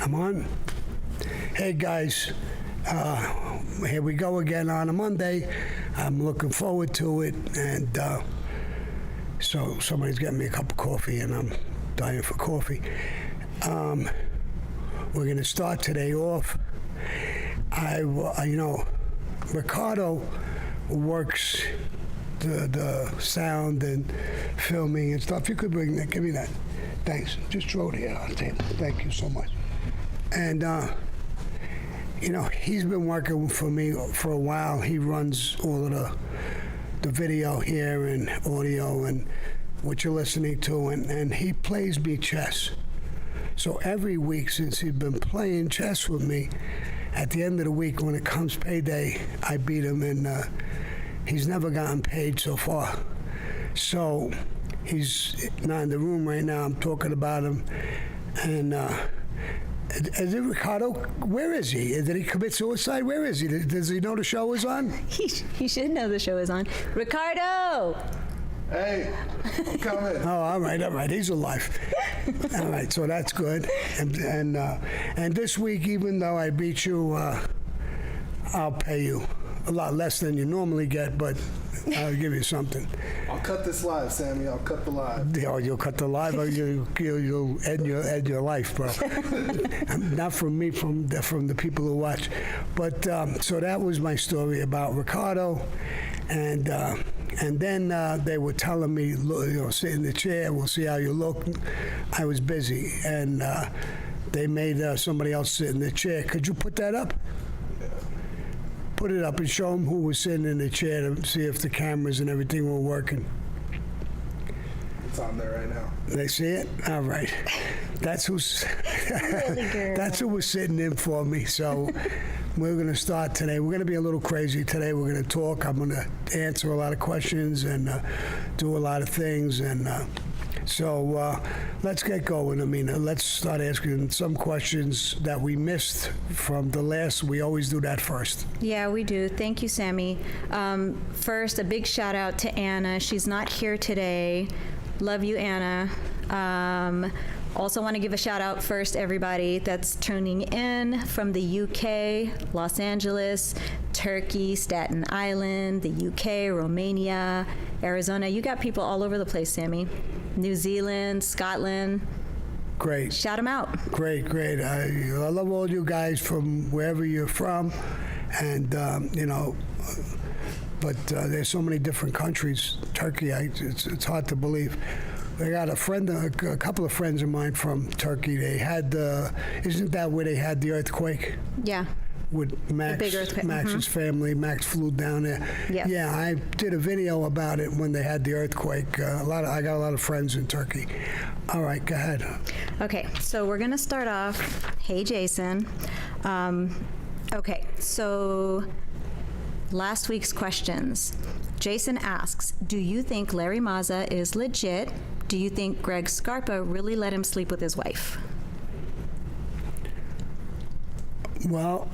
I'm on. Hey guys, here we go again on a Monday. I'm looking forward to it, and so somebody's getting me a cup of coffee, and I'm dying for coffee. We're going to start today off. Ricardo works the sound and filming and stuff. You could bring that. Give me that. Thanks. Just throw it here on the table. Thank you so much. And, he's been working for me for a while. He runs all of the video here and audio and what you're listening to, and he plays me chess. So every week since he's been playing chess with me, at the end of the week when it comes payday, I beat him, and he's never gotten paid so far. So he's not in the room right now. I'm talking about him. And is it Ricardo? Where is he? Did he commit suicide? Where is he? Does he know the show is on? He should know the show is on. Ricardo! Hey, I'm coming. Oh, all right. He's alive. All right, so that's good. And this week, even though I beat you, I'll pay you a lot less than you normally get, but I'll give you something. I'll cut this live, Sammy. I'll cut the live. Oh, you'll cut the live, or you'll end your life, bro. Not from me, from the people who watch. But so that was my story about Ricardo, and then they were telling me, sit in the chair. We'll see how you look. I was busy, and they made somebody else sit in the chair. Could you put that up? Put it up and show them who was sitting in the chair to see if the cameras and everything were working. It's on there right now. They see it? All right. That's who's that's who was sitting in for me. So we're going to start today. We're going to be a little crazy today. We're going to talk. I'm going to answer a lot of questions and do a lot of things. And so let's get going. I mean, let's start asking some questions that we missed from the last. We always do that first. Yeah, we do. Thank you, Sammy. First, a big shout out to Anna. She's not here today. Love you, Anna. Also want to give a shout out first, everybody that's tuning in from the UK, Los Angeles, Turkey, Staten Island, the UK, Romania, Arizona. You got people all over the place, Sammy. New Zealand, Scotland. Great. Shout them out. Great. I love all you guys from wherever you're from. And, but there's so many different countries. Turkey, it's hard to believe. I got a couple of friends of mine from Turkey. They had isn't that where they had the earthquake? Yeah. With Max, big earthquake. Max's family. Max flew down there. Yes. Yeah, I did a video about it when they had the earthquake. I got a lot of friends in Turkey. All right, go ahead. Okay, so we're gonna start off. Hey, Jason. Okay, so last week's questions. Jason asks, do you think Larry Mazza is legit? Do you think Greg Scarpa really let him sleep with his wife? Well,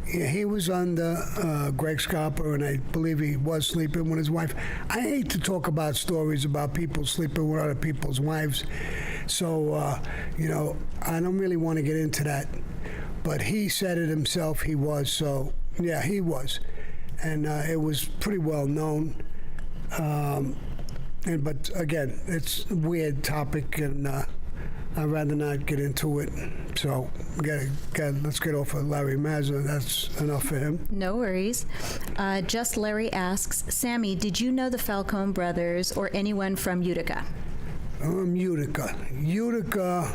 he was under Greg Scarpa, and I believe he was sleeping with his wife. I hate to talk about stories about people sleeping with other people's wives, so, I don't really want to get into that. But he said it himself, he was, so, yeah, he was. And it was pretty well known. But again, it's a weird topic, and I'd rather not get into it. So let's get off of Larry Mazza. That's enough for him. No worries. Just Larry asks, Sammy, did you know the Falcone brothers or anyone from Utica? Utica,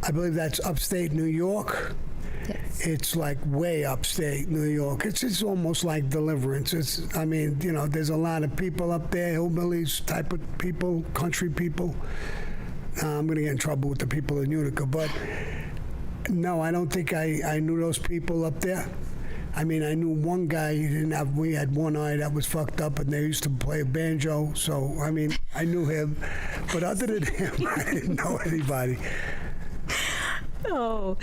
I believe that's upstate New York. Yes. It's like way upstate New York. It's almost like Deliverance. There's a lot of people up there, hillbillies type of people, country people. I'm going to get in trouble with the people in Utica, but no, I don't think I knew those people up there. I mean, I knew one guy, we had one eye that was fucked up, and they used to play a banjo, so, I mean, I knew him. But other than him, I didn't know anybody. Oh,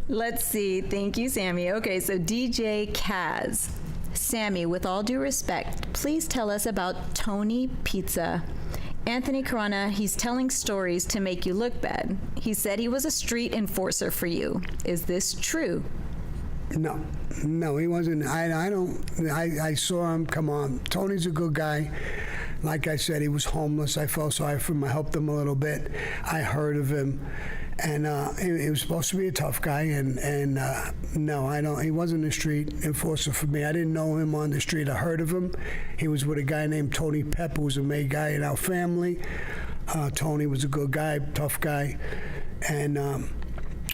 let's see. Thank you, Sammy. Okay, so DJ Kaz. Sammy, with all due respect, please tell us about Tony Pizza. Anthony Carana, he's telling stories to make you look bad. He said he was a street enforcer for you. Is this true? No, he wasn't. I saw him. Come on, Tony's a good guy. Like I said, he was homeless. I felt sorry for him. I helped him a little bit. I heard of him, and he was supposed to be a tough guy. And no, I don't. He wasn't a street enforcer for me. I didn't know him on the street. I heard of him. He was with a guy named Tony Pep, who was a main guy in our family. Tony was a good guy, tough guy, and.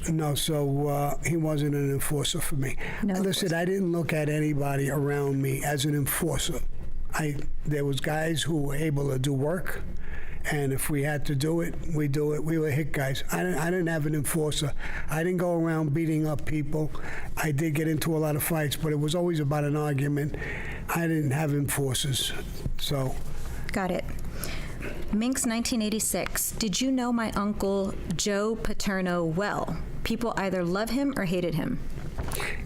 No, so he wasn't an enforcer for me. No, listen, I didn't look at anybody around me as an enforcer. There was guys who were able to do work, and if we had to do it, we do it. We were hit guys. I didn't have an enforcer. I didn't go around beating up people. I did get into a lot of fights, but it was always about an argument. I didn't have enforcers, so. Got it. Minx 1986. Did you know my uncle Joe Paterno well? People either love him or hated him.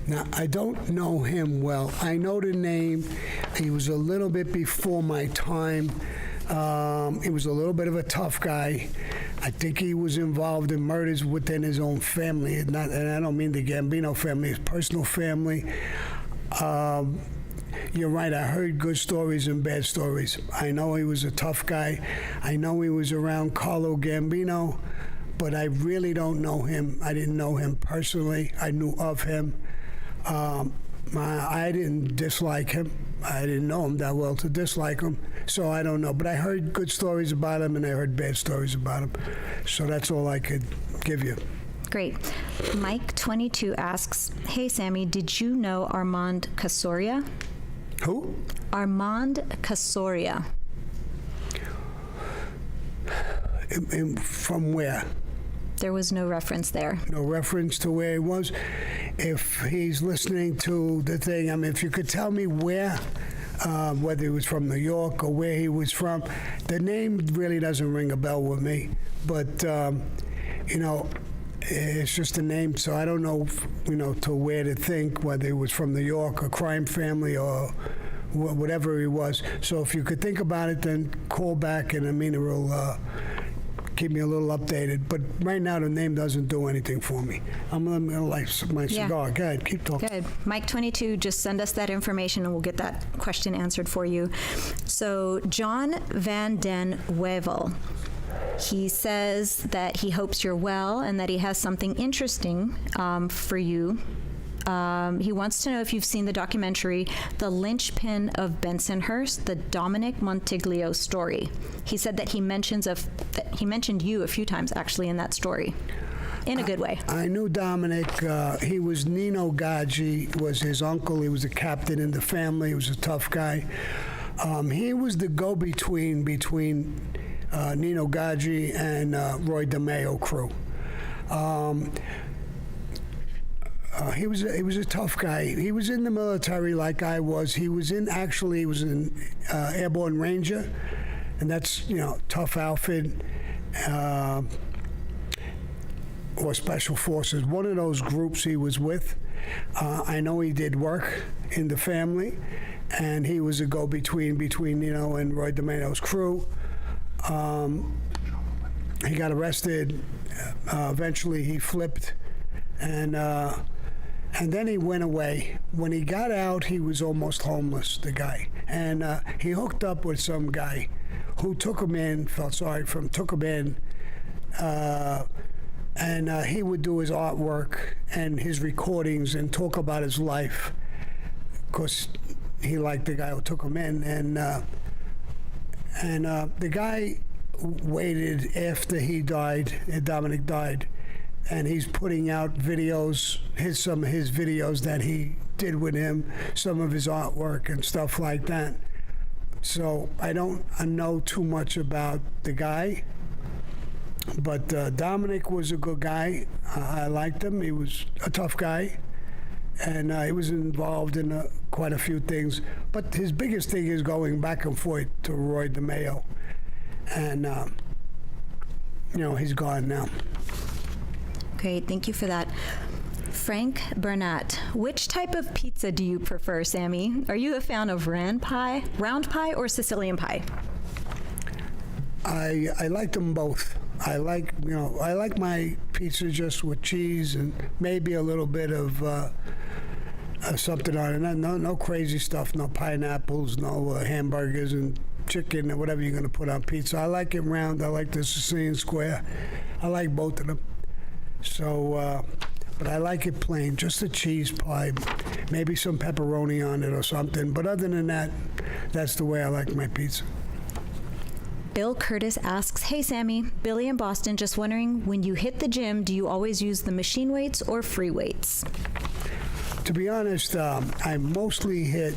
Now, I don't know him well. I know the name. He was a little bit before my time. He was a little bit of a tough guy. I think he was involved in murders within his own family. And I don't mean the Gambino family, his personal family. You're right, I heard good stories and bad stories. I know he was a tough guy. I know he was around Carlo Gambino, but I really don't know him. I didn't know him personally. I knew of him. I didn't dislike him. I didn't know him that well to dislike him, so I don't know. But I heard good stories about him, and I heard bad stories about him. So that's all I could give you. Great. Mike 22 asks, hey, Sammy, did you know Armand Casoria? Who? Armand Casoria. From where? There was no reference there. No reference to where he was. If he's listening to the thing, I mean, if you could tell me where, whether he was from New York or where he was from, the name really doesn't ring a bell with me. But, it's just a name, so I don't know, to where to think, whether he was from New York, a crime family, or whatever he was. So if you could think about it, then call back, and it will keep me a little updated. But right now, the name doesn't do anything for me. I'm going to light my cigar. Go ahead, keep talking. Good. Mike 22, just send us that information, and we'll get that question answered for you. So John Van Den Wevel. He says that he hopes you're well and that he has something interesting for you. He wants to know if you've seen the documentary, The Linchpin of Bensonhurst, the Dominic Montiglio story. He said that he mentioned you a few times, actually, in that story. In a good way. I knew Dominic. He was Nino Gaggi, was his uncle. He was a captain in the family. He was a tough guy. He was the go-between between Nino Gaggi and Roy DeMeo crew. He was a tough guy. He was in the military like I was. He was an Airborne Ranger, and that's tough outfit, or Special Forces. One of those groups he was with. I know he did work in the family, and he was a go-between between and Roy DeMeo's crew. He got arrested. Eventually, he flipped, and then he went away. When he got out, he was almost homeless, the guy. And he hooked up with some guy who took him in, felt sorry for him, took him in, and he would do his artwork and his recordings and talk about his life. Of course, he liked the guy who took him in, and the guy waited after he died, Dominic died, and he's putting out videos, some of his videos that he did with him, some of his artwork and stuff like that. So I don't know too much about the guy, but Dominic was a good guy. I liked him. He was a tough guy, and he was involved in quite a few things. But his biggest thing is going back and forth to Roy DeMeo, and he's gone now. Okay, thank you for that. Frank Burnett, which type of pizza do you prefer, Sammy? Are you a fan of round pie, or Sicilian pie? I like them both. I like my pizza just with cheese and maybe a little bit of something on it. No crazy stuff, no pineapples, no hamburgers and chicken or whatever you're going to put on pizza. I like it round. I like the Sicilian square. I like both of them. So, but I like it plain, just a cheese pie, maybe some pepperoni on it or something. But other than that, that's the way I like my pizza. Bill Curtis asks, hey Sammy, Billy in Boston, just wondering, when you hit the gym, do you always use the machine weights or free weights? To be honest, I mostly hit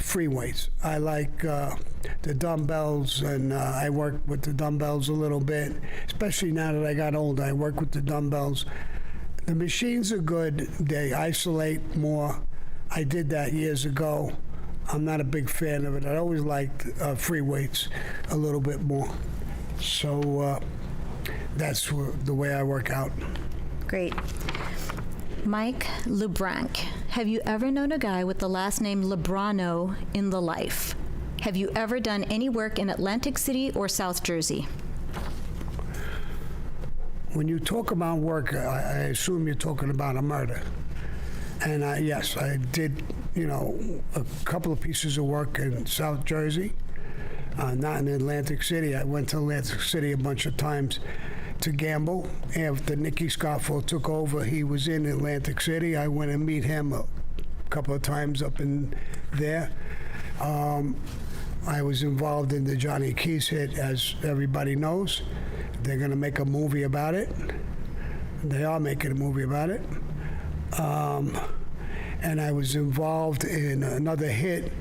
free weights. I like the dumbbells, and I work with the dumbbells a little bit, especially now that I got older. I work with the dumbbells. The machines are good. They isolate more. I did that years ago. I'm not a big fan of it. I always liked free weights a little bit more. So that's the way I work out. Great. Mike LeBranc, have you ever known a guy with the last name Lebrano in the life? Have you ever done any work in Atlantic City or South Jersey? When you talk about work, I assume you're talking about a murder. And yes, I did, a couple of pieces of work in South Jersey, not in Atlantic City. I went to Atlantic City a bunch of times to gamble. After Nicky Scoffo took over, he was in Atlantic City. I went and meet him a couple of times up in there. I was involved in the Johnny Keys hit, as everybody knows. They're going to make a movie about it. They are making a movie about it. And I was involved in another hit.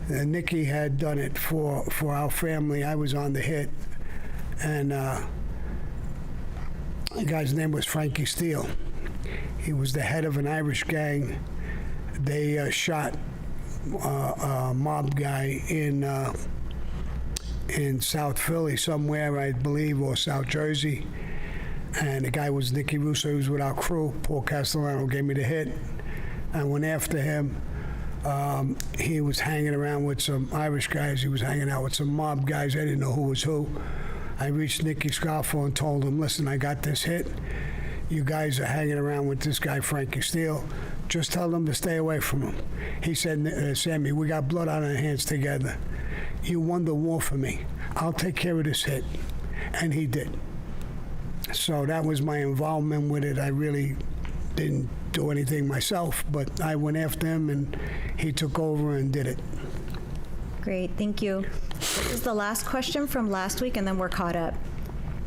Nicky had done it for our family. I was on the hit. And the guy's name was Frankie Steele. He was the head of an Irish gang. They shot a mob guy in South Philly somewhere, I believe, or South Jersey. And the guy was Nicky Russo. He was with our crew. Paul Castellano gave me the hit. I went after him. He was hanging around with some Irish guys. He was hanging out with some mob guys. I didn't know who was who. I reached Nicky Scoffo and told him, listen, I got this hit. You guys are hanging around with this guy, Frankie Steele. Just tell them to stay away from him. He said, Sammy, we got blood on our hands together. You won the war for me. I'll take care of this hit. And he did. So that was my involvement with it. I really didn't do anything myself, but I went after him and he took over and did it. Great, thank you. This is the last question from last week, and then we're caught up.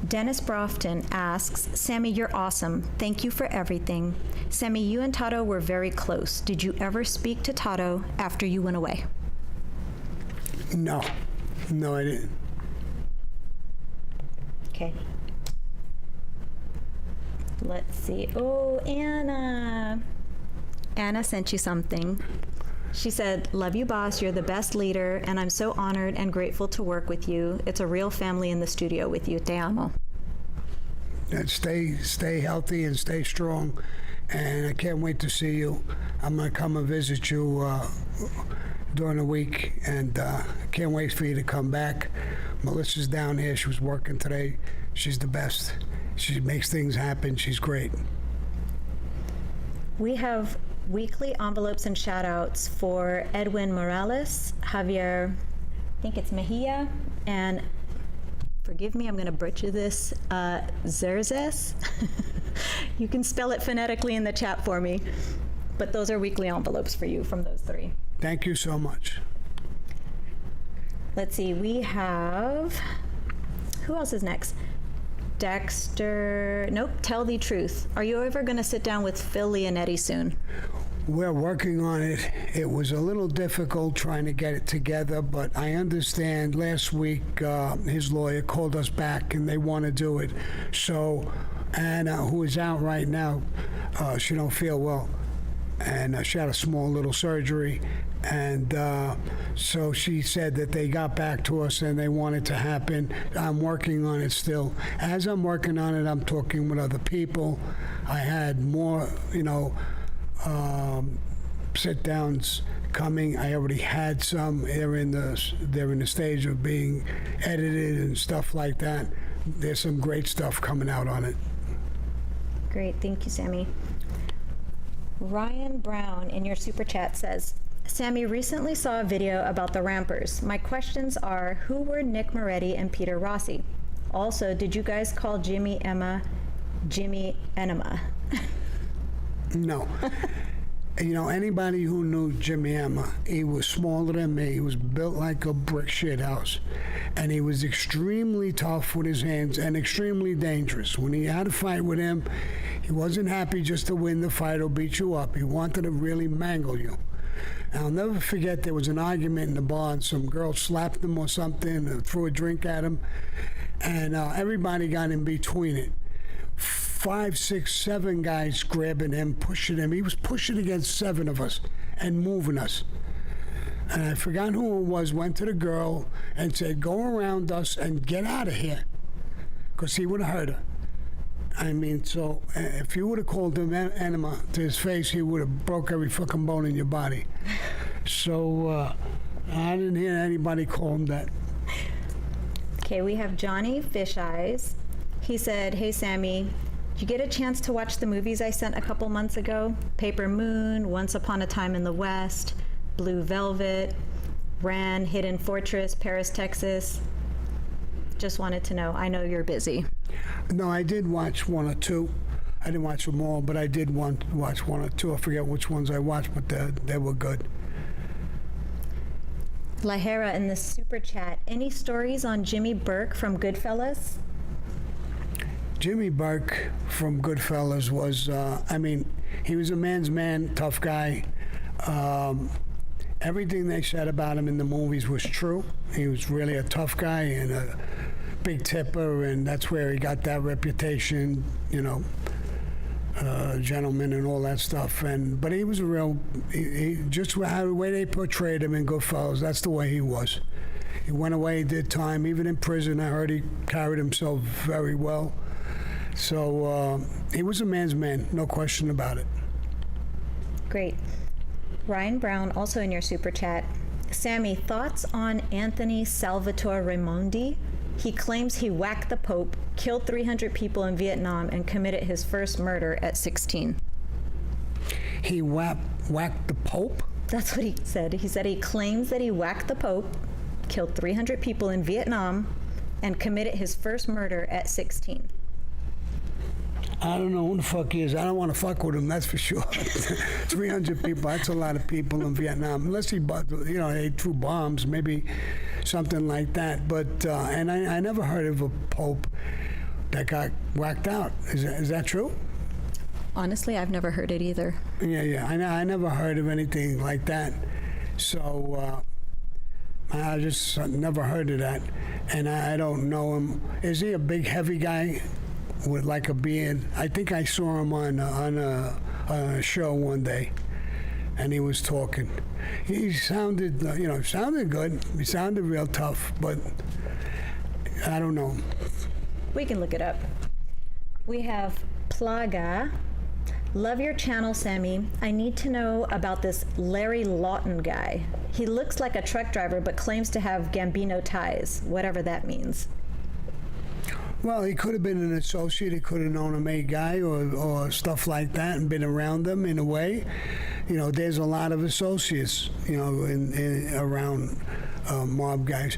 Dennis Brofton asks, Sammy, you're awesome. Thank you for everything. Sammy, you and Tato were very close. Did you ever speak to Tato after you went away? No, I didn't. Okay. Let's see. Oh, Anna. Anna sent you something. She said, love you, boss. You're the best leader, and I'm so honored and grateful to work with you. It's a real family in the studio with you. Te amo. And stay healthy and stay strong. And I can't wait to see you. I'm going to come and visit you during the week, and I can't wait for you to come back. Melissa's down here. She was working today. She's the best. She makes things happen. She's great. We have weekly envelopes and shout outs for Edwin Morales, Javier, I think it's Mejia, and forgive me, I'm going to butcher this, Zerzes. You can spell it phonetically in the chat for me, but those are weekly envelopes for you from those three. Thank you so much. Let's see, we have, who else is next? Dexter, nope, Tell the Truth. Are you ever going to sit down with Phil Leonetti soon? We're working on it. It was a little difficult trying to get it together, but I understand last week his lawyer called us back and they want to do it. So Anna, who is out right now, she don't feel well, and she had a small little surgery. And so she said that they got back to us and they want it to happen. I'm working on it still. As I'm working on it, I'm talking with other people. I had more, sit-downs coming. I already had some. They're in the stage of being edited and stuff like that. There's some great stuff coming out on it. Great, thank you, Sammy. Ryan Brown in your super chat says, Sammy recently saw a video about the Rampers. My questions are, who were Nick Moretti and Peter Rossi? Also, did you guys call Jimmy Enema? No. You know, anybody who knew Jimmy Emma, he was smaller than me. He was built like a brick shit house. And he was extremely tough with his hands and extremely dangerous. When he had a fight with him, he wasn't happy just to win the fight or beat you up. He wanted to really mangle you. And I'll never forget, there was an argument in the bar and some girl slapped him or something, or threw a drink at him. And everybody got in between it. 5, 6, 7 guys grabbing him, pushing him. He was pushing against 7 of us and moving us. And I forgot who it was, went to the girl and said, go around us and get out of here. Because he would have hurt her. I mean, so if you would have called him enema to his face, he would have broke every fucking bone in your body. So I didn't hear anybody call him that. Okay, we have Johnny Fish Eyes. He said, hey, Sammy, did you get a chance to watch the movies I sent a couple months ago? Paper Moon, Once Upon a Time in the West, Blue Velvet, Ran, Hidden Fortress, Paris, Texas. Just wanted to know. I know you're busy. No, I did watch 1 or 2. I didn't watch them all, but I did watch 1 or 2. I forget which ones I watched, but they were good. Lahara in the super chat. Any stories on Jimmy Burke from Goodfellas? Jimmy Burke from Goodfellas was, he was a man's man, tough guy. Everything they said about him in the movies was true. He was really a tough guy and a big tipper, and that's where he got that reputation, you know, gentleman and all that stuff. But he was a real, just the way they portrayed him in Goodfellas, that's the way he was. He went away, did time, even in prison. I heard he carried himself very well. So he was a man's man, no question about it. Great. Ryan Brown, also in your super chat. Sammy, thoughts on Anthony Salvatore Raimondi? He claims he whacked the Pope, killed 300 people in Vietnam, and committed his first murder at 16. He whacked the Pope? That's what he said. He said he claims that he whacked the Pope, killed 300 people in Vietnam, and committed his first murder at 16. I don't know who the fuck he is. I don't want to fuck with him, that's for sure. 300 people, that's a lot of people in Vietnam. Unless he threw bombs, maybe something like that. But, and I never heard of a Pope that got whacked out. Is that true? Honestly, I've never heard it either. Yeah. I never heard of anything like that. So, I just never heard of that. And I don't know him. Is he a big, heavy guy with like a beard? I think I saw him on a show one day, and he was talking. He sounded, sounded good. He sounded real tough, but I don't know. We can look it up. We have Plaga. Love your channel, Sammy. I need to know about this Larry Lawton guy. He looks like a truck driver, but claims to have Gambino ties, whatever that means. Well, he could have been an associate. He could have known a made guy or stuff like that and been around them in a way. You know, there's a lot of associates, around mob guys.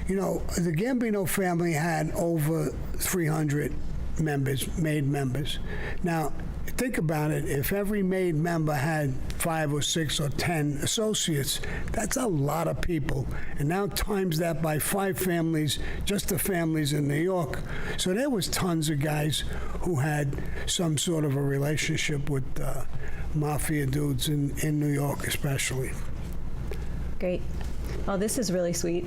You know, the Gambino family had over 300 made members. Now, think about it. If every made member had 5 or 6 or 10 associates, that's a lot of people. And now times that by 5 families, just the families in New York. So there was tons of guys who had some sort of a relationship with Mafia dudes in New York especially. Great. Oh, this is really sweet.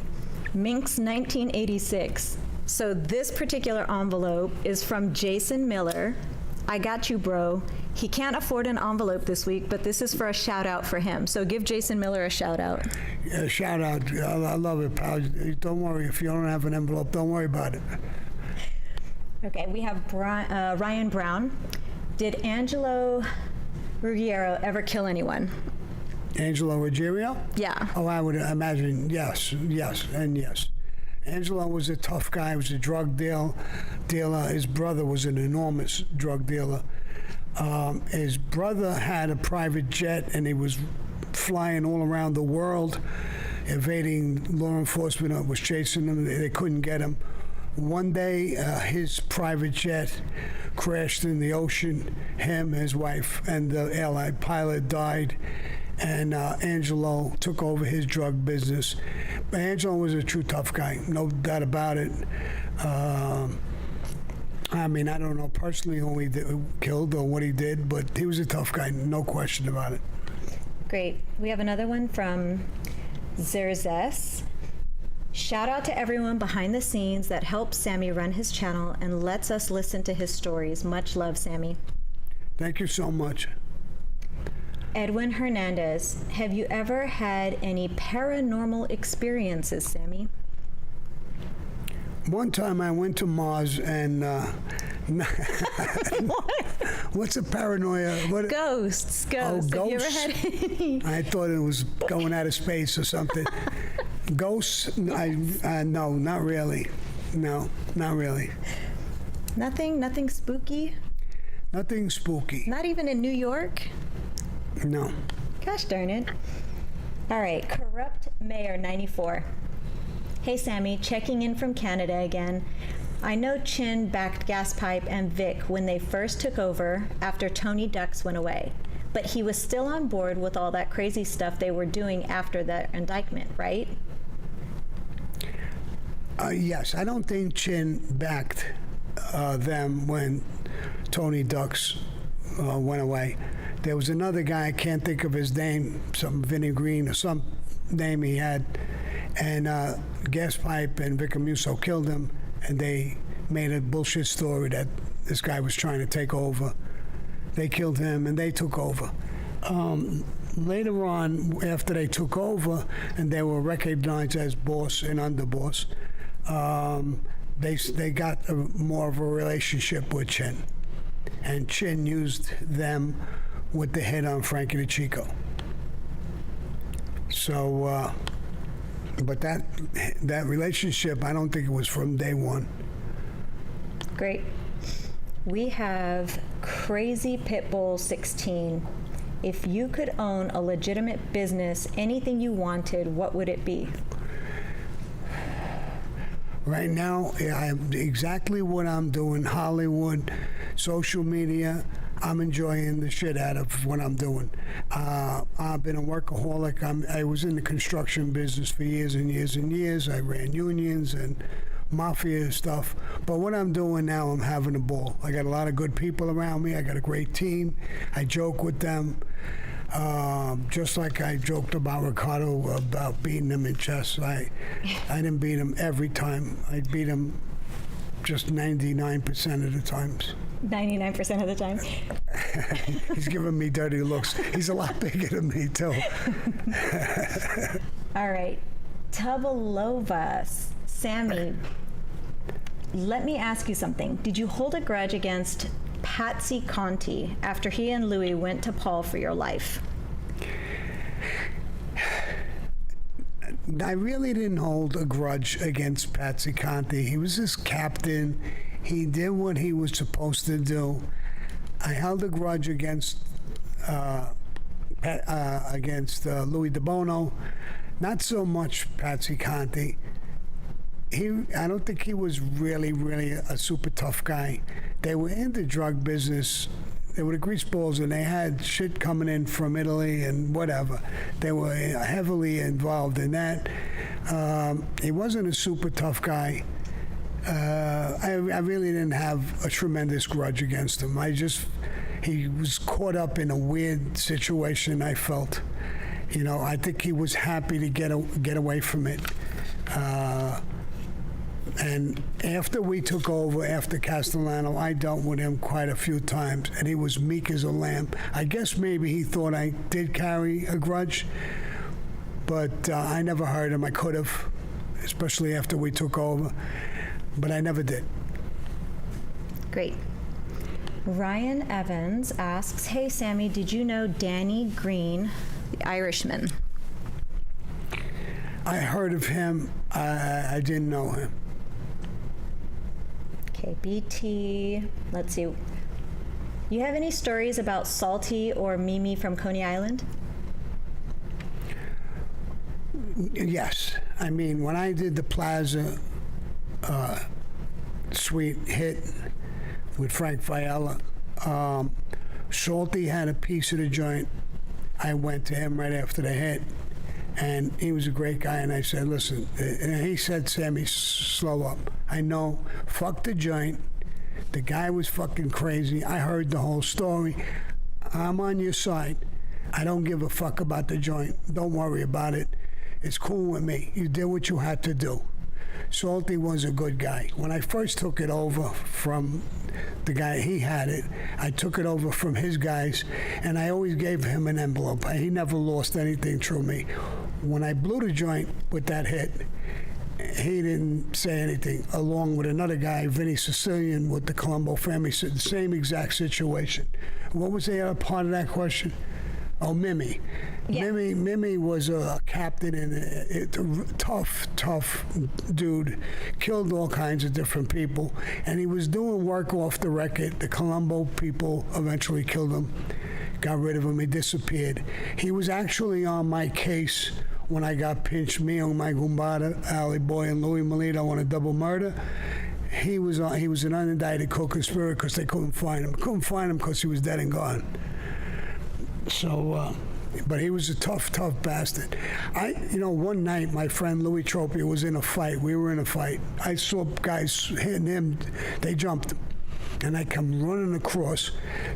Minx 1986. So this particular envelope is from Jason Miller. I got you, bro. He can't afford an envelope this week, but this is for a shout out for him. So give Jason Miller a shout out. Yeah, shout out. I love it, pal. Don't worry. If you don't have an envelope, don't worry about it. Okay, we have Ryan Brown. Did Angelo Ruggiero ever kill anyone? Angelo Ruggiero? Yeah. Oh, I would imagine, yes, and yes. Angelo was a tough guy. He was a drug dealer. His brother was an enormous drug dealer. His brother had a private jet, and he was flying all around the world, evading law enforcement that was chasing him. They couldn't get him. One day, his private jet crashed in the ocean. Him, his wife, and the airline pilot died. And Angelo took over his drug business. But Angelo was a true tough guy, no doubt about it. I mean, I don't know personally who he killed or what he did, but he was a tough guy, no question about it. Great. We have another one from Zerzes. Shout out to everyone behind the scenes that helps Sammy run his channel and lets us listen to his stories. Much love, Sammy. Thank you so much. Edwin Hernandez, have you ever had any paranormal experiences, Sammy? One time I went to Mars and what's a paranoia? What? Ghosts. Oh, Have you ever ghosts? had any? I thought it was going out of space or something. Ghosts? No, not really. No, not really. Nothing spooky? Nothing spooky. Not even in New York? No. Gosh darn it. All right, Corrupt Mayor 94. Hey Sammy, checking in from Canada again. I know Chin backed Gaspipe and Vic when they first took over after Tony Ducks went away, but he was still on board with all that crazy stuff they were doing after that indictment, right? Yes, I don't think Chin backed them when Tony Ducks went away. There was another guy, I can't think of his name, some Vinnie Green or some name he had, and Gaspipe and Vic Amuso killed him, and they made a bullshit story that this guy was trying to take over. They killed him, and they took over. Later on, after they took over, and they were recognized as boss and underboss, they got more of a relationship with Chin, and Chin used them with the hit on Frankie the Chico. So, but that relationship, I don't think it was from day one. Great. We have Crazy Pitbull 16. If you could own a legitimate business, anything you wanted, what would it be? Right now, I'm exactly what I'm doing. Hollywood, social media. I'm enjoying the shit out of what I'm doing. I've been a workaholic. I was in the construction business for years and years and years. I ran unions and Mafia stuff. But what I'm doing now, I'm having a ball. I got a lot of good people around me. I got a great team. I joke with them. Just like I joked about Ricardo about beating him in chess. I didn't beat him every time. I beat him just 99% of the times. 99% of the time. He's giving me dirty looks. He's a lot bigger than me, too. All right. Tubalovas. Sammy, let me ask you something. Did you hold a grudge against Patsy Conti after he and Louis went to Paul for your life? I really didn't hold a grudge against Patsy Conti. He was his captain. He did what he was supposed to do. I held a grudge against Louis DeBono. Not so much Patsy Conti. I don't think he was really a super tough guy. They were in the drug business. They were the greaseballs, and they had shit coming in from Italy and whatever. They were heavily involved in that. He wasn't a super tough guy. I really didn't have a tremendous grudge against him. He was caught up in a weird situation, I felt. You know, I think he was happy to get away from it. And after we took over, after Castellano, I dealt with him quite a few times, and he was meek as a lamb. I guess maybe he thought I did carry a grudge, but I never hurt him. I could have, especially after we took over, but I never did. Great. Ryan Evans asks, hey Sammy, did you know Danny Green, the Irishman? I heard of him. I didn't know him. Okay, BT. Let's see. You have any stories about Salty or Mimi from Coney Island? Yes. I mean, when I did the Plaza Suite hit with Frank Fiala, Salty had a piece of the joint. I went to him right after the hit, and he was a great guy, and I said, listen, and he said, Sammy, slow up. I know, fuck the joint. The guy was fucking crazy. I heard the whole story. I'm on your side. I don't give a fuck about the joint. Don't worry about it. It's cool with me. You did what you had to do. Salty was a good guy. When I first took it over from the guy, he had it. I took it over from his guys, and I always gave him an envelope. He never lost anything through me. When I blew the joint with that hit, he didn't say anything, along with another guy, Vinny Sicilian, with the Colombo family, said the same exact situation. What was the other part of that question? Oh, Mimi. Yeah. Mimi was a captain and a tough dude. Killed all kinds of different people, and he was doing work off the record. The Colombo people eventually killed him, got rid of him. He disappeared. He was actually on my case when I got pinched, me and my Gumbada, Ali Boy, and Louis Melito on a double murder. He was an unindicted co-conspirator because they couldn't find him. Couldn't find him because he was dead and gone. So, but he was a tough bastard. One night my friend Louis Tropia was in a fight. We were in a fight. I saw guys hitting him. They jumped him. And I come running across.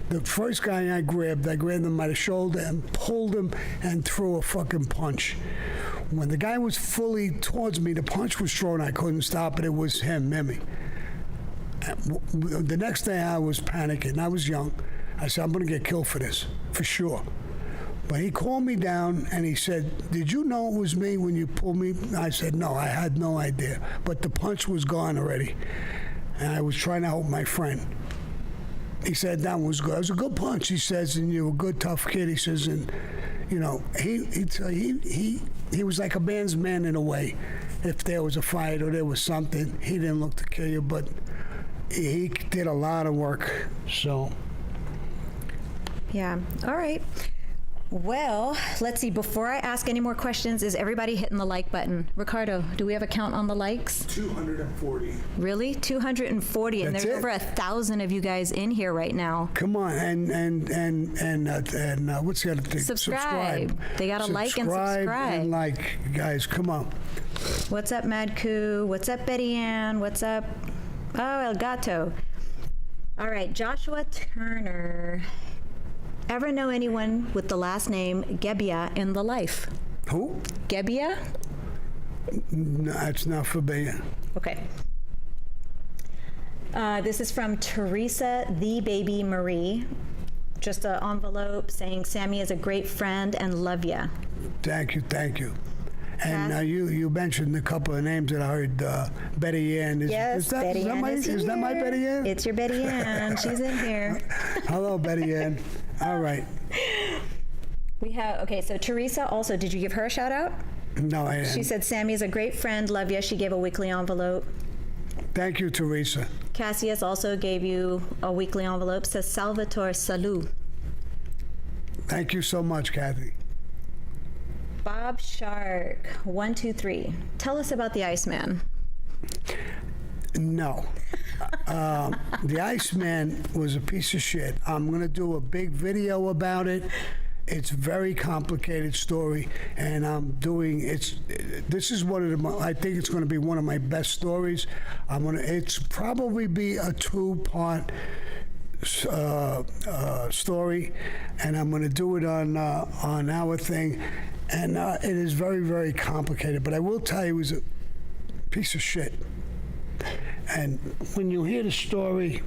The first guy I grabbed him by the shoulder and pulled him and threw a fucking punch. When the guy was fully towards me, the punch was thrown. I couldn't stop it. It was him, Mimi. The next day I was panicking. I was young. I said, I'm going to get killed for this, for sure. But he called me down and he said, did you know it was me when you pulled me? I said, no, I had no idea. But the punch was gone already. And I was trying to help my friend. He said, that was good. It was a good punch, he says, and you're a good, tough kid. He says, and, he was like a man's man in a way. If there was a fight or there was something, he didn't look to kill you, but he did a lot of work, so. Yeah. All right. Well, let's see. Before I ask any more questions, is everybody hitting the like button? Ricardo, do we have a count on the likes? 240. Really? 240, and That's there's it? over 1,000 of you guys in here right now. Come on, and what's the other thing? Subscribe. They gotta like and subscribe. And like, guys, come on. What's up, Madku? What's up, Betty Ann? What's up? Oh, El Gato. All right, Joshua Turner. Ever know anyone with the last name Gebbia in the life? Who? Gebbia? No, it's not forbidden. Okay. This is from Teresa the Baby Marie. Just an envelope saying Sammy is a great friend and love ya. Thank you. And you mentioned a couple of names that I heard. Betty Ann. Betty Ann is that my Betty Ann? It's your Betty Ann. She's in here. Hello, Betty Ann. All right. We have, okay, so Teresa also, did you give her a shout out? No, I didn't. She said, Sammy is a great friend, love ya. She gave a weekly envelope. Thank you, Teresa. Cassius also gave you a weekly envelope, says Salvatore Salud. Thank you so much, Kathy. Bob Shark, 123. Tell us about the Iceman. No. The Iceman was a piece of shit. I'm going to do a big video about it. It's a very complicated story, and this is one of I think it's going to be one of my best stories. It's probably be a 2-part story, and I'm going to do it on our thing, and it is very, very complicated, but I will tell you it was a piece of shit. And when you hear the story,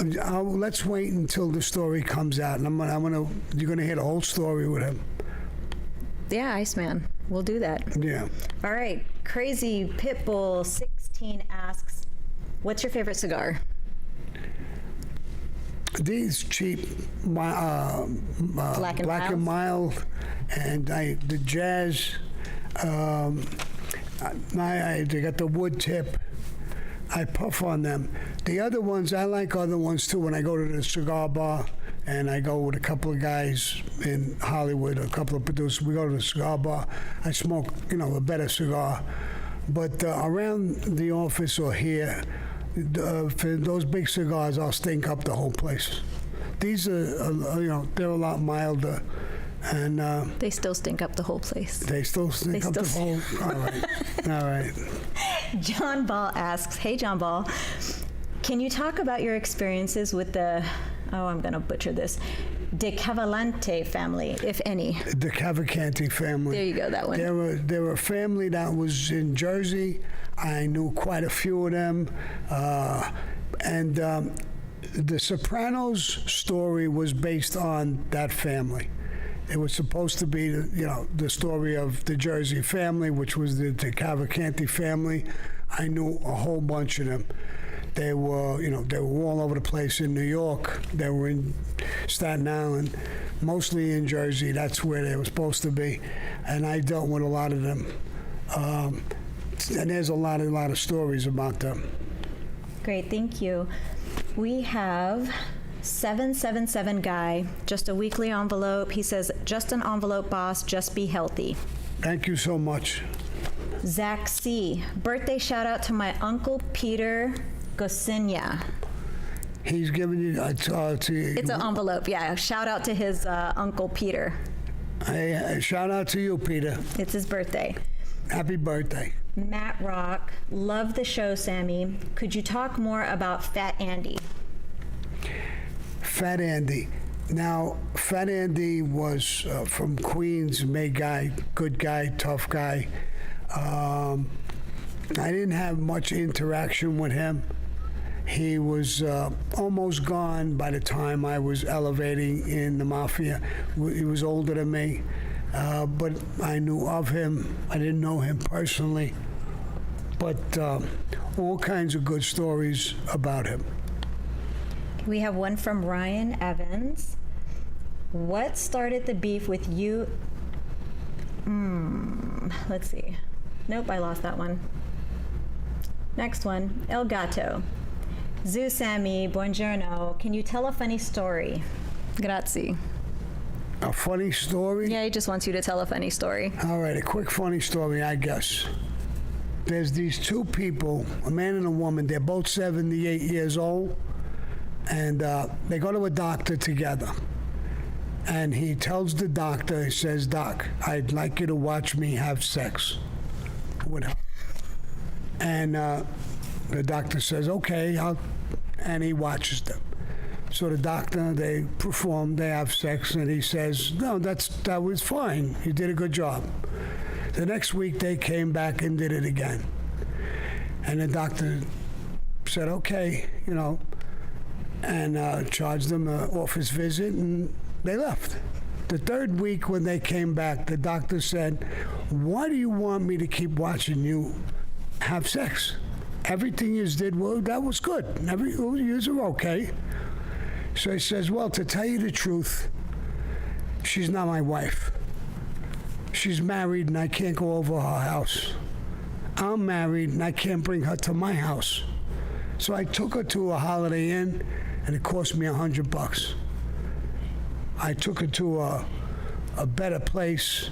let's wait until the story comes out, and you're gonna hear the whole story with him. Yeah, Iceman. We'll do that. Yeah. All right. Crazy Pitbull 16 asks, what's your favorite cigar? These cheap, Black and mild, and the jazz. They got the wood tip. I puff on them. The other ones, I like other ones too. When I go to the cigar bar, and I go with a couple of guys in Hollywood, a couple of producers, we go to the cigar bar. I smoke, a better cigar. But around the office or here, for those big cigars, I'll stink up the whole place. These are, they're a lot milder, and They still stink up the whole place. they still stink up the whole. All right. John Ball asks, hey, John Ball, can you talk about your experiences with the, I'm going to butcher this, De Cavalcante family, if any? The Cavalcanti family. There you go, that one. They were a family that was in Jersey. I knew quite a few of them. And the Sopranos story was based on that family. It was supposed to be, the story of the Jersey family, which was the Cavalcanti family. I knew a whole bunch of them. They were, they were all over the place in New York. They were in Staten Island, mostly in Jersey. That's where they were supposed to be. And I dealt with a lot of them. And there's a lot of stories about them. Great, thank you. We have 777 Guy, just a weekly envelope. He says, just an envelope, boss, just be healthy. Thank you so much. Zach C., birthday shout out to my Uncle Peter Gosinya. He's giving you It's an envelope, yeah. Shout out to his Uncle Peter. Hey, shout out to you, Peter. It's his birthday. Happy birthday. Matt Rock, love the show, Sammy. Could you talk more about Fat Andy? Fat Andy. Now, Fat Andy was from Queens, May guy, good guy, tough guy. I didn't have much interaction with him. He was almost gone by the time I was elevating in the Mafia. He was older than me, but I knew of him. I didn't know him personally, but all kinds of good stories about him. We have one from Ryan Evans. What started the beef with you? Let's see. Nope, I lost that one. Next one, El Gato. Zu Sammy, buongiorno. Can you tell a funny story? Grazie. A funny story? Yeah, he just wants you to tell a funny story. All right, a quick funny story, I guess. There's these two people, a man and a woman. They're both 78 years old, and they go to a doctor together. And he tells the doctor, he says, Doc, I'd like you to watch me have sex with her. And the doctor says, okay, and he watches them. So the doctor, they perform, they have sex, and he says, no, that was fine. You did a good job. The next week, they came back and did it again. And the doctor said, okay, and charged them an office visit, and they left. The third week when they came back, the doctor said, why do you want me to keep watching you have sex? Everything you did, well, that was good. You were okay. So he says, well, to tell you the truth, she's not my wife. She's married and I can't go over her house. I'm married and I can't bring her to my house. So I took her to a Holiday Inn and it cost me $100. I took her to a better place,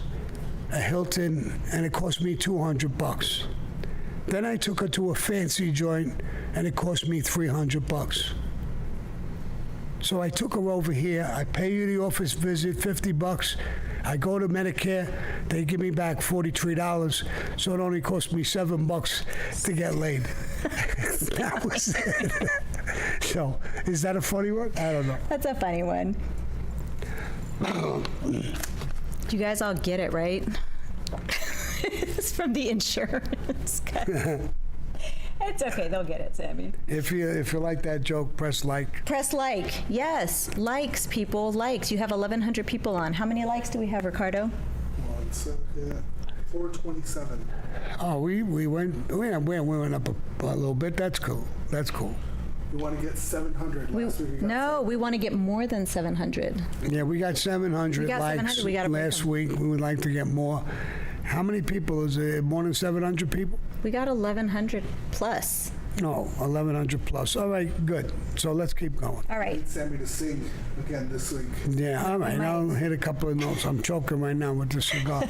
a Hilton, and it cost me $200. Then I took her to a fancy joint and it cost me $300. So I took her over here. I pay you the office visit, $50. I go to Medicare. They give me back $43. So it only cost me $7 to get laid. That was it. So is that a funny one? I don't know. That's a funny one. You guys all get it, right? It's from the insurance guy. It's okay, they'll get it, Sammy. If you like that joke, press like. Press like. Yes, likes, people, likes. You have 1,100 people on. How many likes do we have, Ricardo? 427. Oh, we went up a little bit. That's cool. We want to get 700. Last week we got No, we want to get more than 700. Yeah, we got 700 We got likes 700, we gotta break last them. week. We would like to get more. How many people? Is it more than 700 people? We got 1,100 plus. No, 1,100 plus. All right, good. So let's keep going. All right. Need Sammy to sing again this week. Yeah, all right. Right. I'll hit a couple of notes. I'm choking right now with the cigar.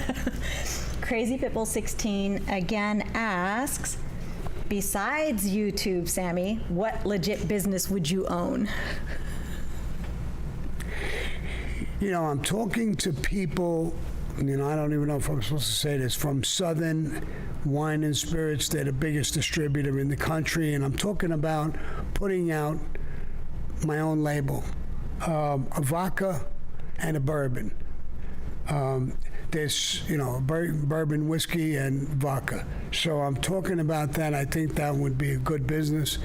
Crazy Pitbull 16 again asks, besides YouTube, Sammy, what legit business would you own? You know, I'm talking to people, you know, I don't even know if I'm supposed to say this, from Southern Wine and Spirits. They're the biggest distributor in the country, and I'm talking about putting out my own label, a vodka and a bourbon. There's, you know, bourbon, whiskey, and vodka. So I'm talking about that. I think that would be a good business.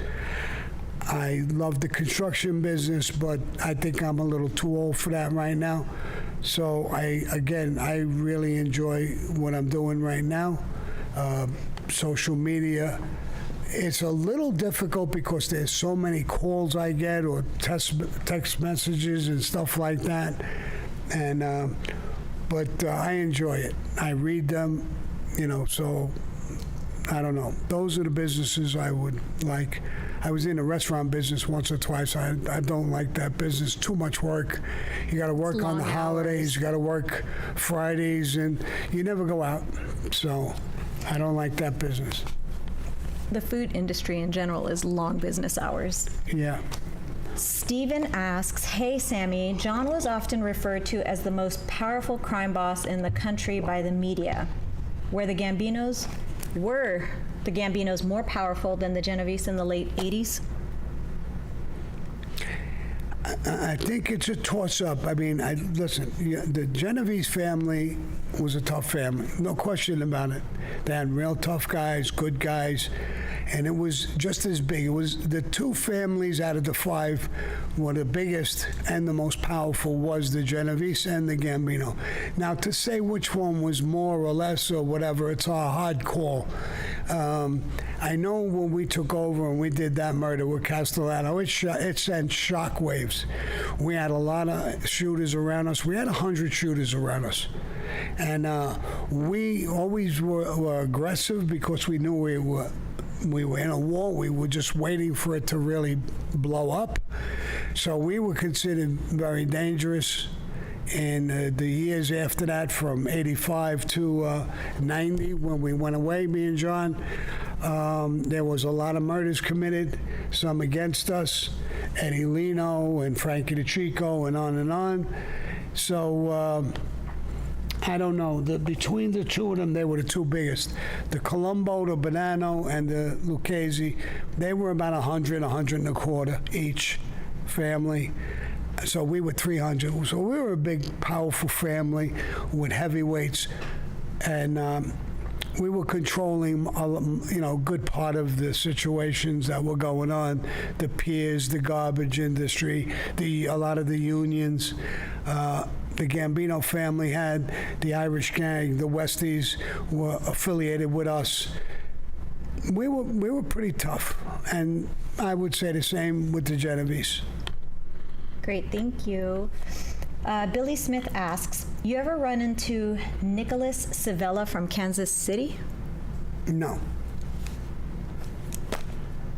I love the construction business, but I think I'm a little too old for that right now. So I really enjoy what I'm doing right now. Social media. It's a little difficult because there's so many calls I get or text messages and stuff like that. And but I enjoy it. I read them, you know, so I don't know. Those are the businesses I would like. I was in the restaurant business once or twice. I don't like that business. Too much work. You got to work on the long holidays. hours. You got to work Fridays, and you never go out. So I don't like that business. The food industry in general is long business hours. Yeah. Steven asks, hey Sammy, John was often referred to as the most powerful crime boss in the country by the media. Were the Gambinos more powerful than the Genovese in the late 80s? I think it's a toss-up. I mean, listen, the Genovese family was a tough family, no question about it. They had real tough guys, good guys, and it was just as big. It was the two families out of the five were the biggest and the most powerful was the Genovese and the Gambino. Now, to say which one was more or less or whatever, it's a hard call. I know when we took over and we did that murder with Castellano, it sent shockwaves. We had a lot of shooters around us. We had 100 shooters around us. And we always were aggressive because we knew we were in a war. We were just waiting for it to really blow up. So we were considered very dangerous. In the years after that, from 85 to 90, when we went away, me and John, there was a lot of murders committed, some against us, Eddie Lino and Frankie DeChico and on and on. So I don't know. Between the two of them, they were the two biggest. The Colombo, the Bonanno, and the Lucchese, they were about 100, 100 and a quarter each family. So we were 300. So we were a big, powerful family with heavyweights, and we were controlling, a good part of the situations that were going on. The piers, the garbage industry, a lot of the unions. The Gambino family had the Irish gang. The Westies were affiliated with us. We were pretty tough, and I would say the same with the Genovese. Great, thank you. Billy Smith asks, you ever run into Nicholas Civella from Kansas City? No.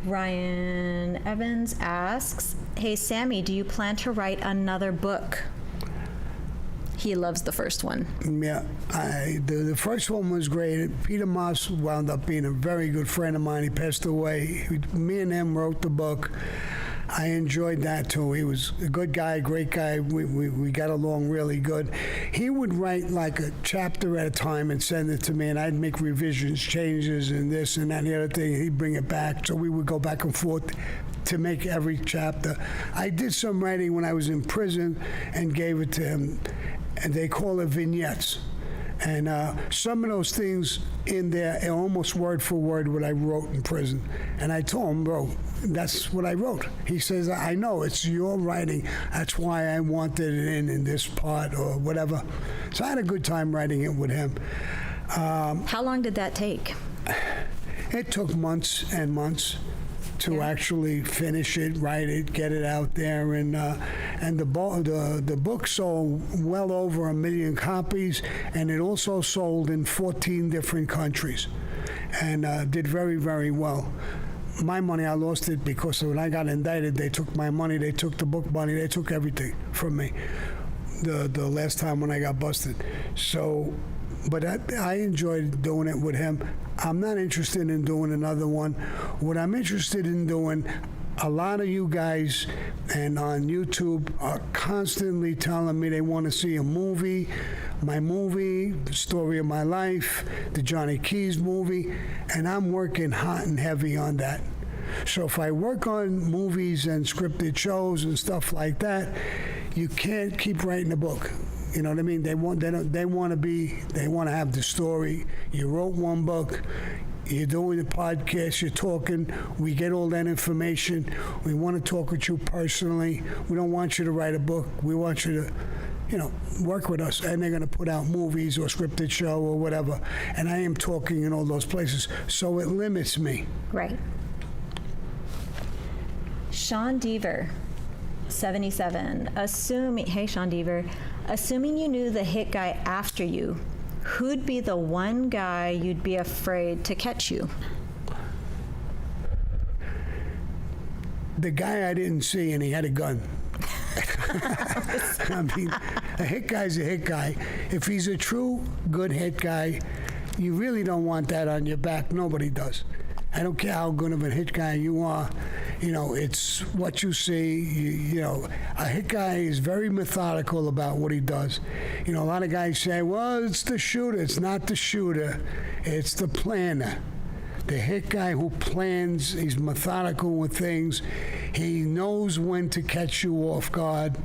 Ryan Evans asks, hey Sammy, do you plan to write another book? He loves the first one. Yeah, the first one was great. Peter Moss wound up being a very good friend of mine. He passed away. Me and him wrote the book. I enjoyed that too. He was a good guy, great guy. We got along really good. He would write like a chapter at a time and send it to me, and I'd make revisions, changes, and this and that and the other thing. He'd bring it back, so we would go back and forth to make every chapter. I did some writing when I was in prison and gave it to him, and they call it vignettes. And some of those things in there are almost word for word what I wrote in prison. And I told him, bro, that's what I wrote. He says, I know, it's your writing. That's why I wanted it in this part or whatever. So I had a good time writing it with him. How long did that take? It took months and months. to actually finish it, write it, get it out there, and the book sold well over 1 million copies, and it also sold in 14 different countries, and did very, very well. My money, I lost it because when I got indicted, they took my money, they took the book money, they took everything from me. The last time when I got busted, so. But I enjoyed doing it with him. I'm not interested in doing another one. What I'm interested in doing, a lot of you guys and on YouTube are constantly telling me they want to see a movie, my movie, the story of my life, the Johnny Keys movie, and I'm working hot and heavy on that. So if I work on movies and scripted shows and stuff like that, you can't keep writing a book. You know what I mean? They want to have the story. You wrote one book, you're doing a podcast, you're talking, we get all that information. We want to talk with you personally. We don't want you to write a book. We want you to, work with us. And they're going to put out movies or scripted show or whatever. And I am talking in all those places. So it limits me. Right. Sean Deaver, 77. Hey, Sean Deaver. Assuming you knew the hit guy after you, who'd be the one guy you'd be afraid to catch you? The guy I didn't see, and he had a gun. I mean, a hit guy's a hit guy. If he's a true good hit guy, you really don't want that on your back. Nobody does. I don't care how good of a hit guy you are. It's what you see. A hit guy is very methodical about what he does. A lot of guys say, well, it's the shooter. It's not the shooter. It's the planner. The hit guy who plans, he's methodical with things. He knows when to catch you off guard.